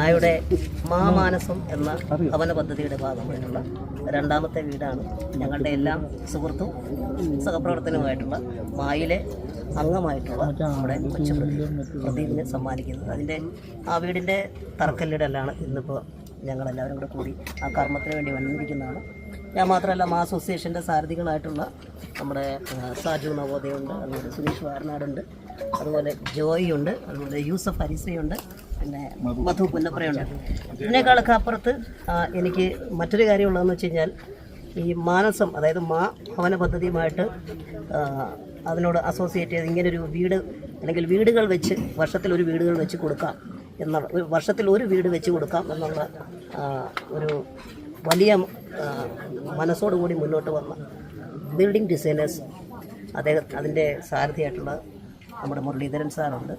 മായുടെ മാമാനസം എന്ന ഭവന പദ്ധതിയുടെ ഭാഗമായിട്ടുള്ള രണ്ടാമത്തെ വീടാണ്. ഞങ്ങളുടെ എല്ലാം സുഹൃത്തും സഹപ്രവർത്തനവുമായിട്ടുള്ള മായിലെ അംഗമായിട്ടുള്ള നമ്മുടെ കൊച്ചു പ്രദീപിനെ സമ്മാനിക്കുന്നത്. അതിൻ്റെ ആ വീടിൻ്റെ തറക്കല്ലിടലാണ് ഇന്നിപ്പോൾ ഞങ്ങളെല്ലാവരും കൂടെ കൂടി ആ കർമ്മത്തിന് വേണ്ടി വന്നിരിക്കുന്നതാണ്. ഞാൻ മാത്രമല്ല, മാ അസോസിയേഷൻ്റെ സാരഥികളായിട്ടുള്ള നമ്മുടെ സാജു നവോദയുണ്ട്, അതുപോലെ സുനീഷ് വാരനാടുണ്ട്, അതുപോലെ ജോയി ഉണ്ട്, അതുപോലെ യൂസഫ് ഹരിസയുണ്ട്, പിന്നെ മധു പുന്നപ്രയുണ്ട്. ഇതിനേക്കാളൊക്കെ അപ്പുറത്ത് എനിക്ക് മറ്റൊരു കാര്യമുള്ളതെന്ന് വെച്ച് കഴിഞ്ഞാൽ ഈ മാനസം, അതായത് മാ ഭവന പദ്ധതിയുമായിട്ട് അതിനോട് അസോസിയേറ്റ് ചെയ്ത് ഇങ്ങനൊരു വീട് അല്ലെങ്കിൽ വീടുകൾ വെച്ച് വർഷത്തിലൊരു വീടുകൾ വെച്ച് കൊടുക്കാം എന്നുള്ള, വർഷത്തിൽ ഒരു വീട് വെച്ച് കൊടുക്കാം എന്നുള്ള ഒരു വലിയ മനസ്സോടുകൂടി മുന്നോട്ട് വന്ന ബിൽഡിംഗ് ഡിസൈനേഴ്സ് അതിൻ്റെ സാരഥിയായിട്ടുള്ള നമ്മുടെ മുരളീധരൻ സാറുണ്ട്.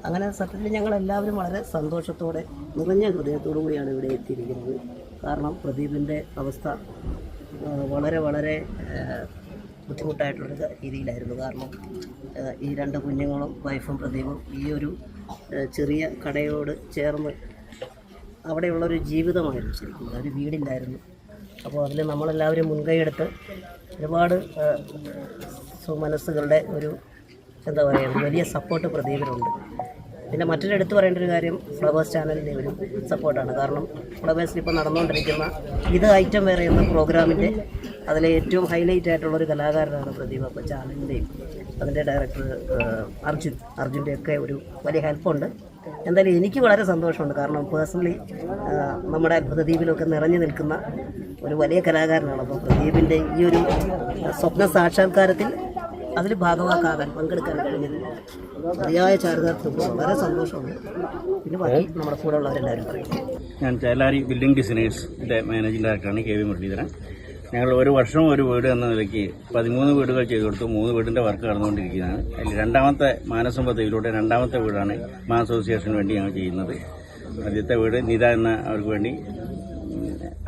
അങ്ങനെ സത്യത്തിൽ ഞങ്ങളെല്ലാവരും വളരെ സന്തോഷത്തോടെ നിറഞ്ഞ ഹൃദയത്തോടു കൂടിയാണ് ഇവിടെ എത്തിയിരിക്കുന്നത്. കാരണം പ്രദീപിൻ്റെ അവസ്ഥ വളരെ വളരെ ബുദ്ധിമുട്ടായിട്ടുള്ളൊരു രീതിയിലായിരുന്നു. കാരണം ഈ രണ്ട് കുഞ്ഞുങ്ങളും വൈഫും പ്രദീപും ഈ ഒരു ചെറിയ കടയോട് ചേർന്ന് അവിടെയുള്ളൊരു ജീവിതമായിരുന്നു. ശരിക്കും ഒരു വീടില്ലായിരുന്നു. അപ്പോൾ അതിൽ നമ്മളെല്ലാവരും മുൻകൈയെടുത്ത് ഒരുപാട് മനസ്സുകളുടെ ഒരു എന്താ പറയുക വലിയ സപ്പോർട്ട് പ്രദീപിനുണ്ട്. പിന്നെ മറ്റൊരു എടുത്തു പറയേണ്ട ഒരു കാര്യം ഫ്ലവേഴ്സ് ചാനലിൻ്റെ ഒരു സപ്പോർട്ടാണ്. കാരണം ഫ്ലവേഴ്സിൽ ഇപ്പോൾ നടന്നുകൊണ്ടിരിക്കുന്ന ഇത് ഐറ്റം വേറെ എന്ന പ്രോഗ്രാമിൻ്റെ അതിലെ ഏറ്റവും ഹൈലൈറ്റ് ആയിട്ടുള്ളൊരു കലാകാരനാണ് പ്രദീപ്. അപ്പോൾ ചാനലിൻ്റെയും അതിൻ്റെ ഡയറക്ടർ അർജുൻ്റെയൊക്കെ ഒരു വലിയ ഹെൽപ്പുണ്ട്. എന്തായാലും എനിക്ക് വളരെ സന്തോഷമുണ്ട്. കാരണം പേഴ്സണലി നമ്മുടെ അത്ഭുതദ്വീപിലൊക്കെ നിറഞ്ഞു നിൽക്കുന്ന ഒരു വലിയ കലാകാരനാണ്. അപ്പോൾ പ്രദീപിൻ്റെ ഈ ഒരു സ്വപ്ന സാക്ഷാത്കാരത്തിൽ അതിൽ ഭാഗവാക്കാകാൻ പങ്കെടുക്കാൻ കഴിഞ്ഞത് അതിയായ ചാരിതാർത്ഥ്യം വളരെ സന്തോഷമുണ്ട്. പിന്നെ ബാക്കി നമ്മുടെ കൂടെ ഉള്ളവരെല്ലാവരും പറയും. ഞാൻ ചേലാരി ബിൽഡിംഗ് ഡിസൈനേഴ്സിൻ്റെ മാനേജിംഗ് ഡയറക്ടറാണ് കെ വി മുരളീധരൻ. ഞങ്ങൾ ഒരു വർഷം ഒരു വീട് എന്ന നിലയ്ക്ക് 13 വീടുകൾ ചെയ്തു കൊടുത്തു. 3 വീടിൻ്റെ വർക്ക് നടന്നുകൊണ്ടിരിക്കുന്നതാണ്. അതിൽ രണ്ടാമത്തെ മാനസം പദ്ധതിയിലൂടെ രണ്ടാമത്തെ വീടാണ് മാ അസോസിയേഷന് വേണ്ടി ഞങ്ങൾ ചെയ്യുന്നത്. ആദ്യത്തെ വീട് നിത എന്ന അവർക്ക് വേണ്ടി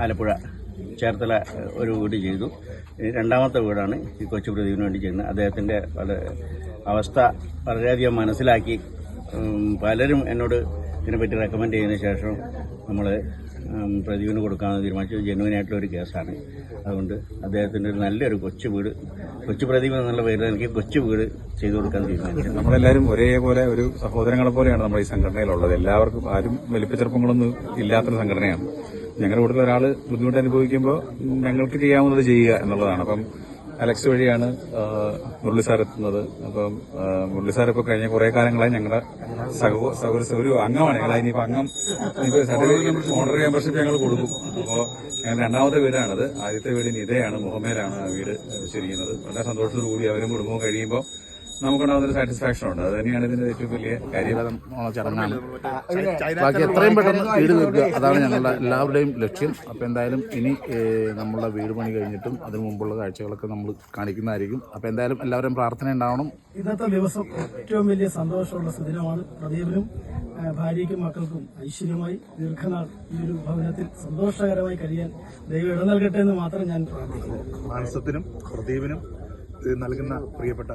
ആലപ്പുഴ ചേർത്തല ഒരു വീട് ചെയ്തു. രണ്ടാമത്തെ വീടാണ് ഈ കൊച്ചു പ്രദീപിന് വേണ്ടി ചെയ്യുന്നത്. അദ്ദേഹത്തിൻ്റെ അവസ്ഥ വളരെയധികം മനസ്സിലാക്കി പലരും എന്നോട് ഇതിനെപ്പറ്റി റെക്കമെൻഡ് ചെയ്തതിന് ശേഷം നമ്മൾ പ്രദീപിന് കൊടുക്കാമെന്ന് തീരുമാനിച്ചത് ജെന്യുവനായിട്ടുള്ളൊരു കേസാണ്. അതുകൊണ്ട് അദ്ദേഹത്തിൻ്റെ ഒരു നല്ലൊരു കൊച്ചു പ്രദീപ് എന്നുള്ള പേരിൽ എനിക്ക് കൊച്ചു വീട് ചെയ്തു കൊടുക്കാൻ തീരുമാനിച്ചു. നമ്മളെല്ലാവരും ഒരേപോലെ ഒരു സഹോദരങ്ങളെ പോലെയാണ് നമ്മുടെ ഈ സംഘടനയിലുള്ളത്. എല്ലാവർക്കും ആരും വലിപ്പച്ചെറുപ്പങ്ങളൊന്നും ഇല്ലാത്തൊരു സംഘടനയാണ്. ഞങ്ങളുടെ കൂട്ടത്തിൽ ഒരാൾ ബുദ്ധിമുട്ട് അനുഭവിക്കുമ്പോൾ ഞങ്ങൾക്ക് ചെയ്യാവുന്നത് ചെയ്യുക എന്നുള്ളതാണ്. അപ്പം അലക്സ് വഴിയാണ് മുരളി സാർ എത്തുന്നത്. അപ്പം മുരളി സാർ ഇപ്പോൾ കഴിഞ്ഞ കുറേ കാലങ്ങളായി ഞങ്ങളുടെ ഒരു അംഗമാണ്. ഞങ്ങൾ ഇനിയിപ്പോൾ സർട്ടിഫിക്കറ്റ് ഓണററി മെമ്പർഷിപ്പ് ഞങ്ങൾ കൊടുക്കും. അപ്പോൾ ഞങ്ങൾ രണ്ടാമത്തെ വീടാണത്. ആദ്യത്തെ വീട് നിതയാണ്, മുഹമ്മേലാണ് ആ വീട് വെച്ചിരിക്കുന്നത്. വളരെ സന്തോഷത്തോടു കൂടി അവരും കുടുംബവും കഴിയുമ്പോൾ നമുക്കുണ്ടാകുന്നൊരു സാറ്റിസ്ഫാക്ഷൻ ഉണ്ട്. അത് തന്നെയാണ് ഇതിന്റെ ഏറ്റവും വലിയ കാര്യം. ചടങ്ങാണ്. ബാക്കി എത്രയും പെട്ടെന്ന് വീട് തീർക്കുക, അതാണ് ഞങ്ങളുടെ എല്ലാവരുടെയും ലക്ഷ്യം. അപ്പോൾ എന്തായാലും ഇനി നമ്മളുടെ വീട് പണി കഴിഞ്ഞിട്ടും അതിനു മുമ്പുള്ള കാഴ്ചകളൊക്കെ നമ്മൾ കാണിക്കുന്നതായിരിക്കും. അപ്പോൾ എന്തായാലും എല്ലാവരും പ്രാർത്ഥന ഉണ്ടാവണം. ഇന്നത്തെ ദിവസം ഏറ്റവും വലിയ സന്തോഷമുള്ള സുദിനമാണ്. പ്രദീപിനും ഭാര്യയ്ക്കും മക്കൾക്കും ഐശ്വര്യമായി ദീർഘനാൾ ഈ ഒരു ഭവനത്തിൽ സന്തോഷകരമായി കഴിയാൻ ദൈവം ഇട നൽകട്ടെ എന്ന് മാത്രം ഞാൻ പ്രാർത്ഥിക്കുന്നു. മാനസത്തിനും പ്രദീപിനും നൽകുന്ന പ്രിയപ്പെട്ട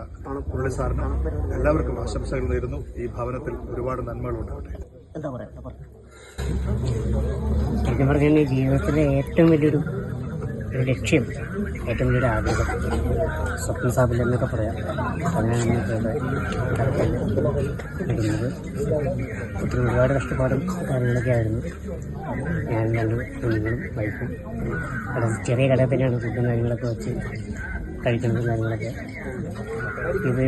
മുരളി സാറിനും എല്ലാവർക്കും ആശംസകൾ നേരുന്നു. ഈ ഭവനത്തിൽ ഒരുപാട് നന്മകൾ ഉണ്ടാവട്ടെ. എന്താ പറയുക, ശരിക്കും പറഞ്ഞാൽ ജീവിതത്തിലെ ഏറ്റവും വലിയൊരു ലക്ഷ്യം, ഏറ്റവും വലിയൊരു ആഗ്രഹം, സ്വപ്ന സാഫല്യം എന്നൊക്കെ പറയാം. അങ്ങനെയാണ് ഇടുന്നത്. ഒത്തിരി ഒരുപാട് കഷ്ടപ്പാടും കാര്യങ്ങളൊക്കെ ആയിരുന്നു. ഞാൻ 2 കുഞ്ഞുങ്ങളും വൈഫും ചെറിയ കടയിൽ തന്നെയാണ് ഫുഡും കാര്യങ്ങളൊക്കെ വെച്ച് കഴിക്കുന്നതും കാര്യങ്ങളൊക്കെ. ഇത്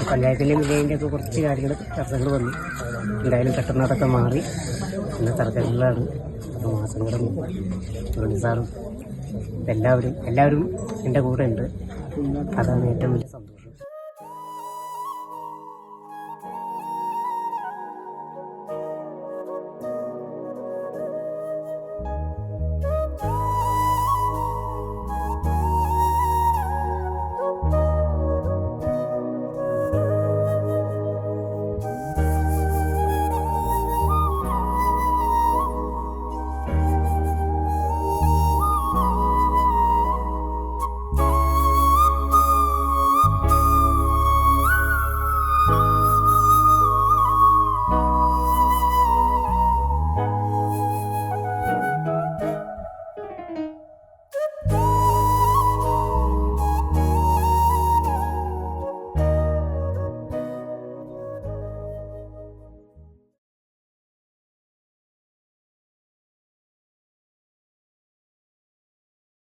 പഞ്ചായത്തിൻ്റെയും വിജയൻ്റെ ഒക്കെ കുറച്ച് കാര്യങ്ങൾ ചർച്ചകൾ വന്നു. എന്തായാലും പെട്ടെന്ന് അതൊക്കെ മാറി. പിന്നെ തർക്കങ്ങളിലാണ്. അപ്പോൾ മാസങ്ങളും മുരളി സാറും എല്ലാവരും എൻ്റെ കൂടെ ഉണ്ട്. അതാണ് ഏറ്റവും വലിയ സന്തോഷം.